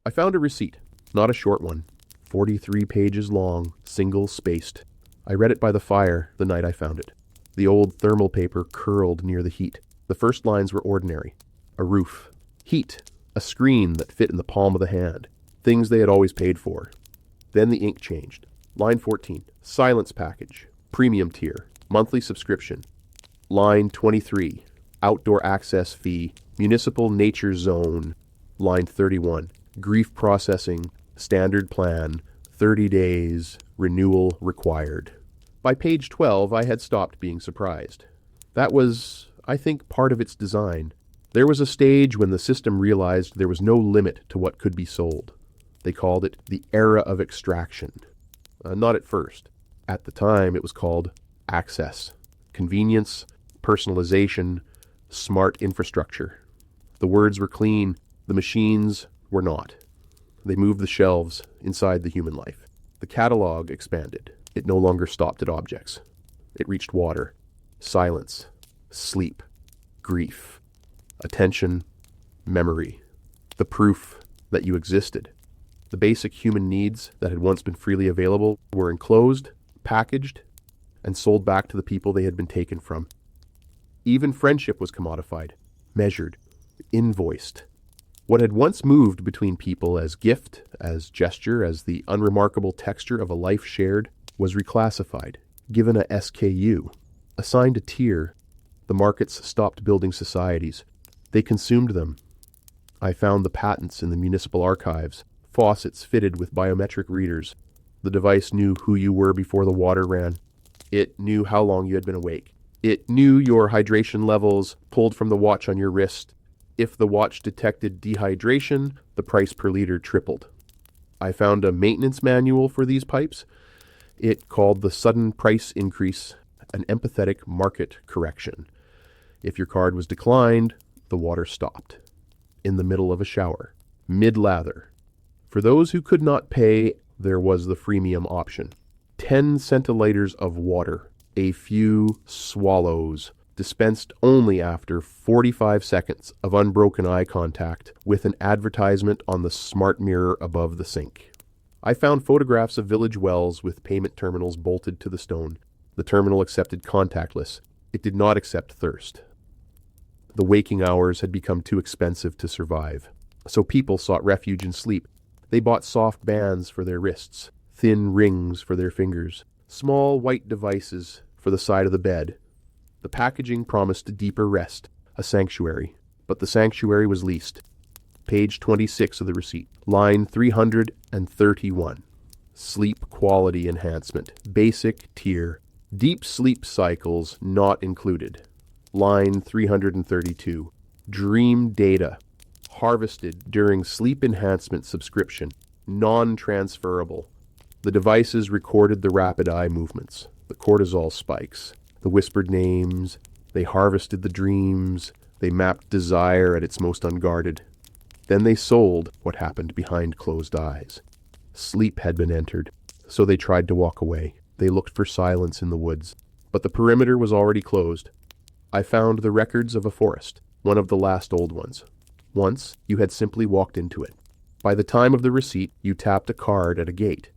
I found a receipt, not a short one, 43 pages long, single-spaced. I read it by the fire the night I found it. The old thermal paper curled near the heat. The first lines were ordinary. A roof. Heat. A screen that fit in the palm of the hand. Things they had always paid for. Then the ink changed. Line 14. Silence package. Premium tier. Monthly subscription. Line 23. Outdoor access fee. Municipal nature zone. Line 31. Grief processing. Standard plan. 30 days. Renewal required. By page 12, I had stopped being surprised. That was, I think, part of its design. There was a stage when the system realized there was no limit to what could be sold. They called it the era of extraction. Not at first. At the time, it was called access, convenience, personalization, smart infrastructure. The words were clean. The machines were not. They moved the shelves inside the human life. The catalog expanded. It no longer stopped at objects. It reached water, silence, sleep, grief, attention, memory, the proof that you existed. The basic human needs that had once been freely available were enclosed, packaged, and sold back to the people they had been taken from. Even friendship was commodified, measured, invoiced. What had once moved between people as gift, as gesture, as the unremarkable texture of a life shared, was reclassified, given a SKU, assigned a tier. The markets stopped building societies. They consumed them. I found the patents in the municipal archives, faucets fitted with biometric readers. The device knew who you were before the water ran. It knew how long you had been awake. It knew your hydration levels pulled from the watch on your wrist. If the watch detected dehydration, the price per liter tripled. I found a maintenance manual for these pipes. It called the sudden price increase an empathetic market correction. If your card was declined, the water stopped. In the middle of a shower. Mid-lather. For those who could not pay, there was the freemium option. 10 centiliters of water. A few swallows. Dispensed only after 45 seconds of unbroken eye contact with an advertisement on the smart mirror above the sink. I found photographs of village wells with payment terminals bolted to the stone. The terminal accepted contactless. It did not accept thirst. The waking hours had become too expensive to survive. So people sought refuge in sleep. They bought soft bands for their wrists, thin rings for their fingers, small white devices for the side of the bed. The packaging promised deeper rest, a sanctuary, but the sanctuary was leased. Page 26 of the receipt, line 331. Sleep quality enhancement, basic tier, deep sleep cycles not included. Line 332, dream data, harvested during sleep enhancement subscription, non-transferable. The devices recorded the rapid eye movements, the cortisol spikes, the whispered names. They harvested the dreams. They mapped desire at its most unguarded. Then they sold what happened behind closed eyes. Sleep had been entered, so they tried to walk away. They looked for silence in the woods, but the perimeter was already closed. I found the records of a forest, one of the last old ones. Once, you had simply walked into it. By the time of the receipt, you tapped a card at a gate.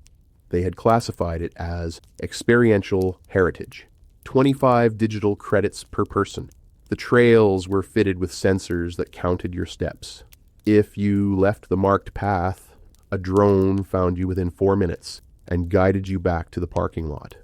They had classified it as experiential heritage. 25 digital credits per person. The trails were fitted with sensors that counted your steps. If you left the marked path, a drone found you within 4 minutes and guided you back to the parking lot.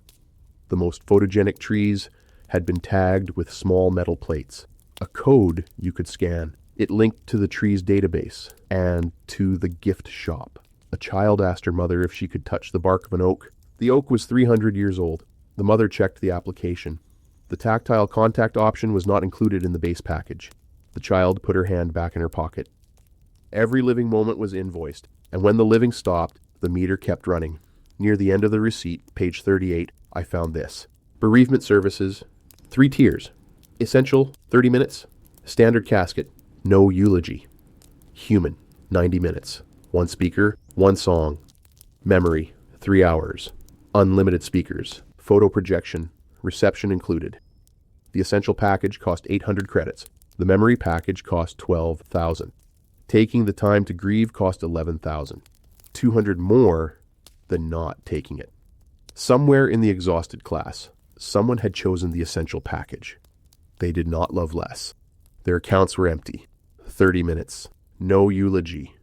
The most photogenic trees had been tagged with small metal plates. A code you could scan. It linked to the tree's database and to the gift shop. A child asked her mother if she could touch the bark of an oak. The oak was 300 years old. The mother checked the application. The tactile contact option was not included in the base package. The child put her hand back in her pocket. Every living moment was invoiced, and when the living stopped, the meter kept running. Near the end of the receipt, page 38, I found this. Bereavement Services, 3 tiers. Essential, 30 minutes. Standard casket, no eulogy. Human, 90 minutes. 1 speaker, 1 song. Memory, 3 hours. Unlimited speakers. Photo projection, reception included. The essential package cost 800 credits. The memory package cost 12,000. Taking the time to grieve cost $11,000. $200 more than not taking it. Somewhere in the exhausted class, someone had chosen the essential package. They did not love less. Their accounts were empty. 30 minutes. No eulogy.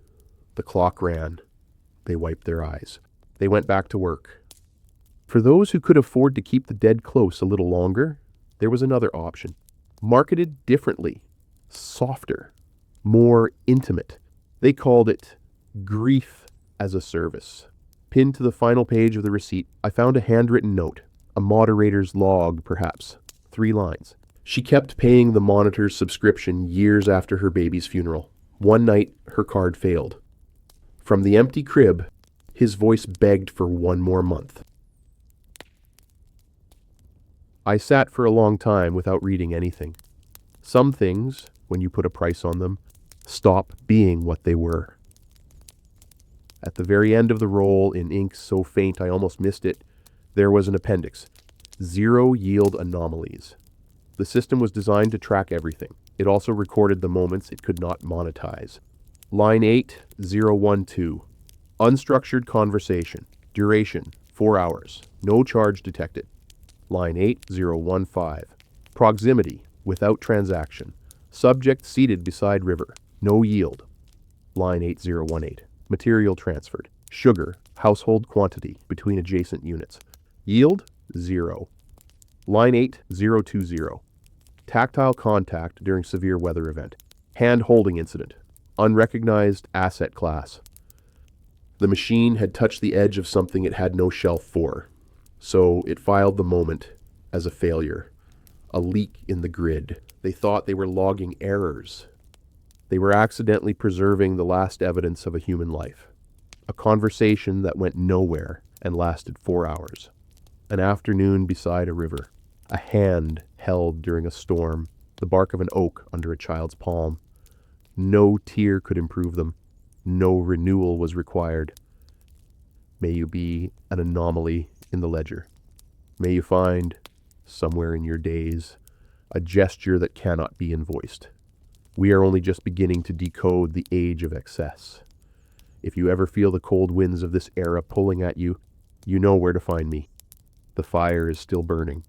The clock ran. They wiped their eyes. They went back to work. For those who could afford to keep the dead close a little longer, there was another option. Marketed differently. Softer. More intimate. They called it grief as a service. Pinned to the final page of the receipt, I found a handwritten note. A moderator's log, perhaps. 3 lines. She kept paying the monitor's subscription years after her baby's funeral. One night, her card failed. From the empty crib, his voice begged for 1 more month. I sat for a long time without reading anything. Some things, when you put a price on them, stop being what they were. At the very end of the roll, in ink so faint I almost missed it, there was an appendix. 0 yield anomalies. The system was designed to track everything. It also recorded the moments it could not monetize. Line 8012. Unstructured conversation. Duration, 4 hours. No charge detected. Line 8015. Proximity, without transaction. Subject seated beside river. No yield. Line 8018. Material transferred. Sugar, household quantity, between adjacent units. Yield, 0. Line 8020. Tactile contact during severe weather event. Hand-holding incident. Unrecognized asset class. The machine had touched the edge of something it had no shelf for, so it filed the moment as a failure. A leak in the grid. They thought they were logging errors. They were accidentally preserving the last evidence of a human life. A conversation that went nowhere and lasted 4 hours. An afternoon beside a river. A hand held during a storm. The bark of an oak under a child's palm. No tear could improve them. No renewal was required. May you be an anomaly in the ledger. May you find, somewhere in your days, a gesture that cannot be invoiced. We are only just beginning to decode the age of excess. If you ever feel the cold winds of this era pulling at you, you know where to find me. The fire is still burning.